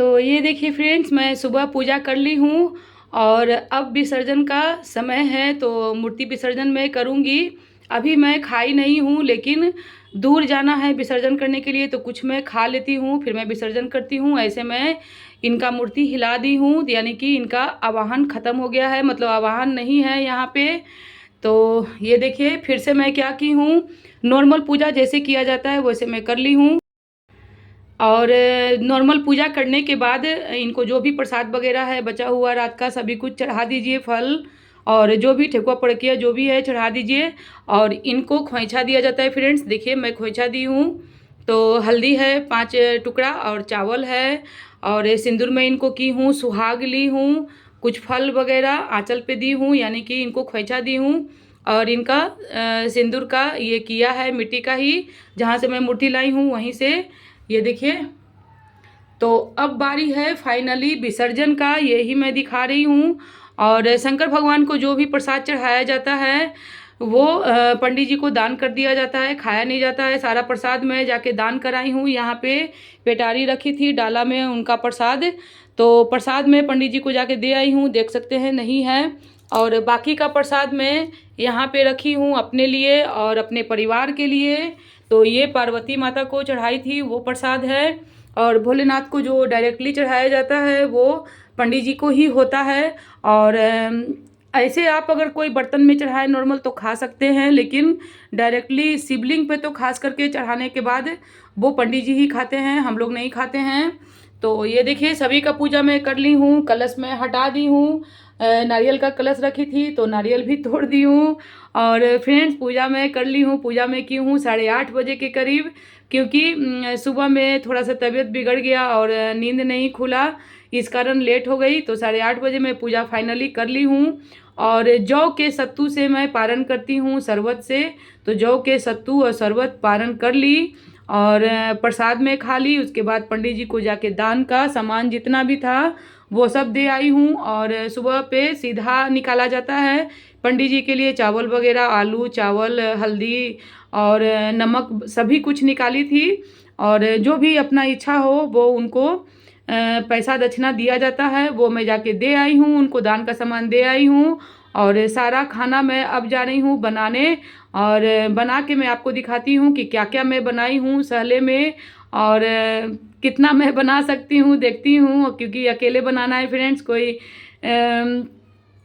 तो ये देखिए फ्रेंड्स, मैं सुबह पूजा कर ली हूँ और अब विसर्जन का समय है, तो मूर्ति विसर्जन मैं करूँगी। अभी मैं खाई नहीं हूँ, लेकिन दूर जाना है विसर्जन करने के लिए, तो कुछ मैं खा लेती हूँ, फिर मैं विसर्जन करती हूँ। ऐसे मैं इनका मूर्ति हिला दी हूँ, यानी कि इनका आवाहन ख़त्म हो गया है, मतलब आवाहन नहीं है यहाँ पे। तो ये देखिए फिर से मैं क्या की हूँ, नॉर्मल पूजा जैसे किया जाता है वैसे मैं कर ली हूँ। और नॉर्मल पूजा करने के बाद इनको जो भी प्रसाद वगैरह है बचा हुआ रात का सभी कुछ चढ़ा दीजिए, फल और जो भी ठेकुआ पड़किया जो भी है चढ़ा दीजिए। और इनको खोइछा दिया जाता है फ्रेंड्स। देखिए मैं खोइछा दी हूँ, तो हल्दी है 5 टुकड़ा और चावल है, और सिंदूर में इनको की हूँ, सुहाग ली हूँ, कुछ फल वगैरह आंचल पे दी हूँ, यानी कि इनको खोइछा दी हूँ। और इनका सिंदूर का ये किया है मिट्टी का ही, जहाँ से मैं मूर्ति लाई हूँ वहीं से। ये देखिए, तो अब बारी है फाइनली विसर्जन का, यही मैं दिखा रही हूँ। और शंकर भगवान को जो भी प्रसाद चढ़ाया जाता है वो पंडित जी को दान कर दिया जाता है, खाया नहीं जाता है। सारा प्रसाद मैं जाके दान कराई हूँ। यहाँ पे पेटारी रखी थी डाला में उनका प्रसाद, तो प्रसाद मैं पंडित जी को जाके दे आई हूँ, देख सकते हैं नहीं है। और बाकी का प्रसाद मैं यहाँ पे रखी हूँ अपने लिए और अपने परिवार के लिए। तो ये पार्वती माता को चढ़ाई थी वो प्रसाद है, और भोलेनाथ को जो डायरेक्टली चढ़ाया जाता है वो पंडित जी को ही होता है। और ऐसे आप अगर कोई बर्तन में चढ़ाए नॉर्मल तो खा सकते हैं, लेकिन डायरेक्टली शिवलिंग पे तो खास करके चढ़ाने के बाद वो पंडित जी ही खाते हैं, हम लोग नहीं खाते हैं। तो ये देखिए सभी का पूजा मैं कर ली हूँ, कलश में हटा दी हूँ। नारियल का कलश रखी थी तो नारियल भी तोड़ दी हूँ। और फ्रेंड्स पूजा मैं कर ली हूँ, पूजा मैं की हूँ 8:30 बजे के करीब, क्योंकि सुबह में थोड़ा सा तबीयत बिगड़ गया और नींद नहीं खुला, इस कारण लेट हो गई। तो 8:30 बजे मैं पूजा फाइनली कर ली हूँ। और जौ के सत्तू से मैं पारण करती हूँ, शरबत से। तो जौ के सत्तू और शरबत पारण कर ली और प्रसाद में खा ली। उसके बाद पंडित जी को जाके दान का सामान जितना भी था वो सब दे आई हूँ। और सुबह पे सीधा निकाला जाता है पंडित जी के लिए, चावल वगैरह, आलू चावल, हल्दी और नमक सभी कुछ निकाली थी। और जो भी अपना इच्छा हो वो उनको पैसा दक्षिणा दिया जाता है, वो मैं जाके दे आई हूँ, उनको दान का सामान दे आई हूँ। और सारा खाना मैं अब जा रही हूँ बनाने, और बना के मैं आपको दिखाती हूँ कि क्या क्या मैं बनाई हूँ सहले में, और कितना मैं बना सकती हूँ देखती हूँ, क्योंकि अकेले बनाना है फ्रेंड्स, कोई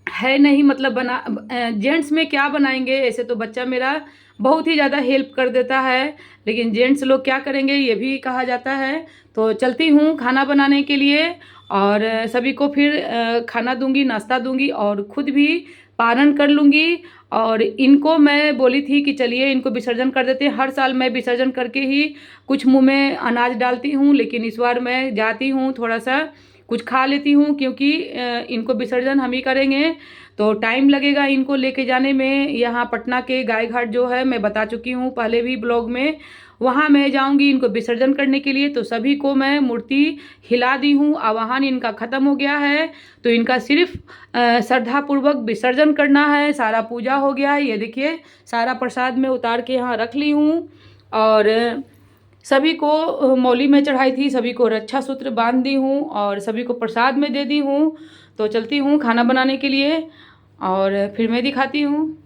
है नहीं, मतलब बना जेंट्स में क्या बनाएंगे। ऐसे तो बच्चा मेरा बहुत ही ज़्यादा हेल्प कर देता है, लेकिन जेंट्स लोग क्या करेंगे ये भी कहा जाता है। तो चलती हूँ खाना बनाने के लिए, और सभी को फिर खाना दूंगी, नाश्ता दूंगी, और खुद भी पारण कर लूँगी। और इनको मैं बोली थी कि चलिए इनको विसर्जन कर देते हैं। हर साल मैं विसर्जन करके ही कुछ मुंह में अनाज डालती हूँ, लेकिन इस बार मैं जाती हूँ थोड़ा सा कुछ खा लेती हूँ, क्योंकि इनको विसर्जन हम ही करेंगे तो टाइम लगेगा इनको लेके जाने में। यहाँ पटना के गाय घाट जो है मैं बता चुकी हूँ पहले भी ब्लॉग में, वहाँ मैं जाऊँगी इनको विसर्जन करने के लिए। तो सभी को मैं मूर्ति हिला दी हूँ, आवाहन इनका ख़त्म हो गया है, तो इनका सिर्फ श्रद्धापूर्वक विसर्जन करना है। सारा पूजा हो गया है, ये देखिए सारा प्रसाद मैं उतार के यहाँ रख ली हूँ। और सभी को मौली में चढ़ाई थी, सभी को रक्षा सूत्र बांध दी हूँ और सभी को प्रसाद में दे दी हूँ। तो चलती हूँ खाना बनाने के लिए और फिर मैं दिखाती हूँ।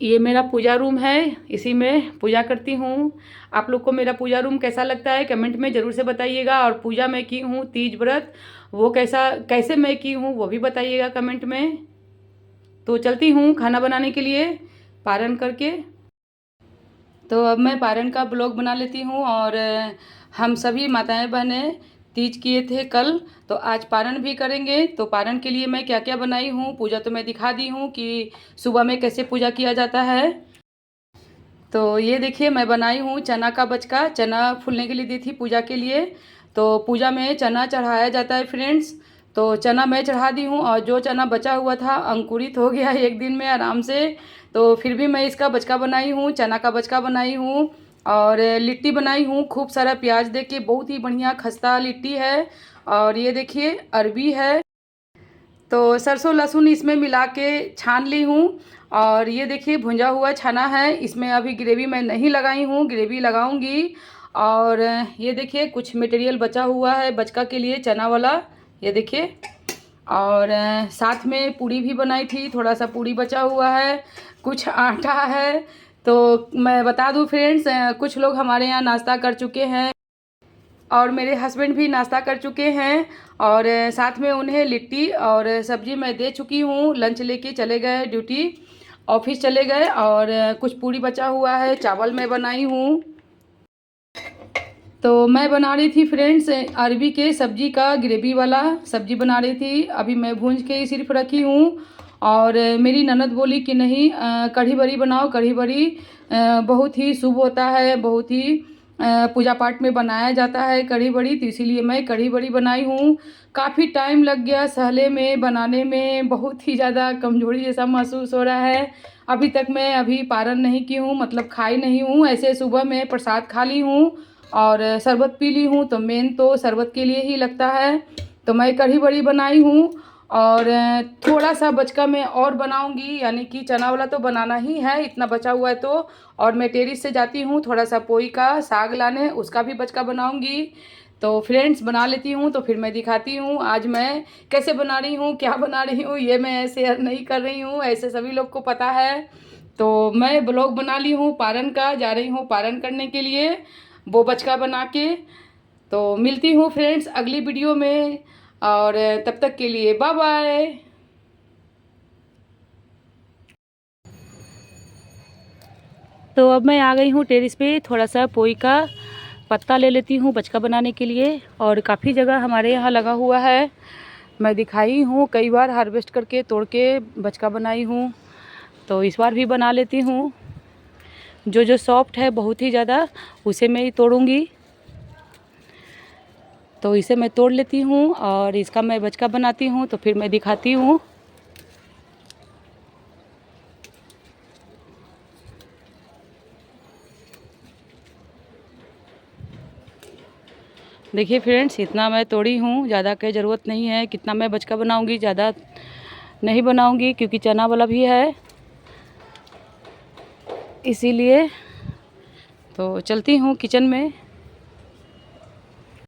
ये मेरा पूजा रूम है, इसी में पूजा करती हूँ। आप लोग को मेरा पूजा रूम कैसा लगता है कमेंट में ज़रूर से बताइएगा। और पूजा मैं की हूँ तीज व्रत, वो कैसे मैं की हूँ वो भी बताइएगा कमेंट में। तो चलती हूँ खाना बनाने के लिए पारण करके। तो अब मैं पारण का ब्लॉग बना लेती हूँ। और हम सभी माताएं बहनें तीज किए थे कल, तो आज पारण भी करेंगे। तो पारण के लिए मैं क्या क्या बनाई हूँ, पूजा तो मैं दिखा दी हूँ कि सुबह में कैसे पूजा किया जाता है। तो ये देखिए मैं बनाई हूँ चना का बचका, चना फूलने के लिए दी थी पूजा के लिए। तो पूजा में चना चढ़ाया जाता है फ्रेंड्स, तो चना मैं चढ़ा दी हूँ। और जो चना बचा हुआ था अंकुरित हो गया एक दिन में आराम से, तो फिर भी मैं इसका बचका बनाई हूँ, चना का बचका बनाई हूँ। और लिट्टी बनाई हूँ खूब सारा प्याज दे के, बहुत ही बढ़िया खस्ता लिट्टी है। और ये देखिए अरबी है, तो सरसों लहसुन इसमें मिला के छान ली हूँ। और ये देखिए भुंजा हुआ छना है, इसमें अभी ग्रेवी मैं नहीं लगाई हूँ, ग्रेवी लगाऊंगी। और ये देखिए कुछ मटेरियल बचा हुआ है बचका के लिए, चना वाला, ये देखिए। और साथ में पूड़ी भी बनाई थी, थोड़ा सा पूड़ी बचा हुआ है, कुछ आटा है। तो मैं बता दूं फ्रेंड्स, कुछ लोग हमारे यहाँ नाश्ता कर चुके हैं और मेरे हस्बैंड भी नाश्ता कर चुके हैं, और साथ में उन्हें लिट्टी और सब्जी मैं दे चुकी हूँ। लंच लेके चले गए, ड्यूटी ऑफिस चले गए। और कुछ पूड़ी बचा हुआ है, चावल मैं बनाई हूँ। तो मैं बना रही थी फ्रेंड्स अरबी के सब्जी का ग्रेवी वाला सब्जी बना रही थी। अभी मैं भूंज के ही सिर्फ रखी हूँ। और मेरी ननद बोली कि नहीं कढ़ी बड़ी बनाओ, कढ़ी बड़ी बहुत ही शुभ होता है, बहुत ही पूजा पाठ में बनाया जाता है कढ़ी बड़ी, तो इसीलिए मैं कढ़ी बड़ी बनाई हूँ। काफ़ी टाइम लग गया सहले में बनाने में, बहुत ही ज़्यादा कमज़ोरी जैसा महसूस हो रहा है। अभी तक मैं अभी पारण नहीं की हूँ, मतलब खाई नहीं हूँ। ऐसे सुबह में प्रसाद खा ली हूँ और शरबत पी ली हूँ, तो मेन तो शरबत के लिए ही लगता है। तो मैं कढ़ी बड़ी बनाई हूँ और थोड़ा सा बचका मैं और बनाऊंगी, यानी कि चना वाला तो बनाना ही है, इतना बचा हुआ है तो। और मैं टेरिस से जाती हूँ थोड़ा सा पोई का साग लाने, उसका भी बचका बनाऊंगी। तो फ्रेंड्स बना लेती हूँ तो फिर मैं दिखाती हूँ आज मैं कैसे बना रही हूँ, क्या बना रही हूँ। ये मैं शेयर नहीं कर रही हूँ, ऐसे सभी लोग को पता है। तो मैं ब्लॉग बना ली हूँ पारण का, जा रही हूँ पारण करने के लिए वो बचका बना के। तो मिलती हूँ फ्रेंड्स अगली वीडियो में, और तब तक के लिए बाय बाय। तो अब मैं आ गई हूँ टेरिस पे, थोड़ा सा पोई का पत्ता ले लेती हूँ बचका बनाने के लिए। और काफ़ी जगह हमारे यहाँ लगा हुआ है, मैं दिखाई हूँ कई बार हार्वेस्ट करके तोड़ के बचका बनाई हूँ। तो इस बार भी बना लेती हूँ। जो जो सॉफ्ट है बहुत ही ज़्यादा उसे मैं ही तोड़ूँगी। तो इसे मैं तोड़ लेती हूँ और इसका मैं बचका बनाती हूँ, तो फिर मैं दिखाती हूँ। देखिए फ्रेंड्स इतना मैं तोड़ी हूँ, ज़्यादा की ज़रूरत नहीं है। कितना मैं बचका बनाऊँगी, ज़्यादा नहीं बनाऊँगी क्योंकि चना वाला भी है, इसीलिए। तो चलती हूँ किचन में।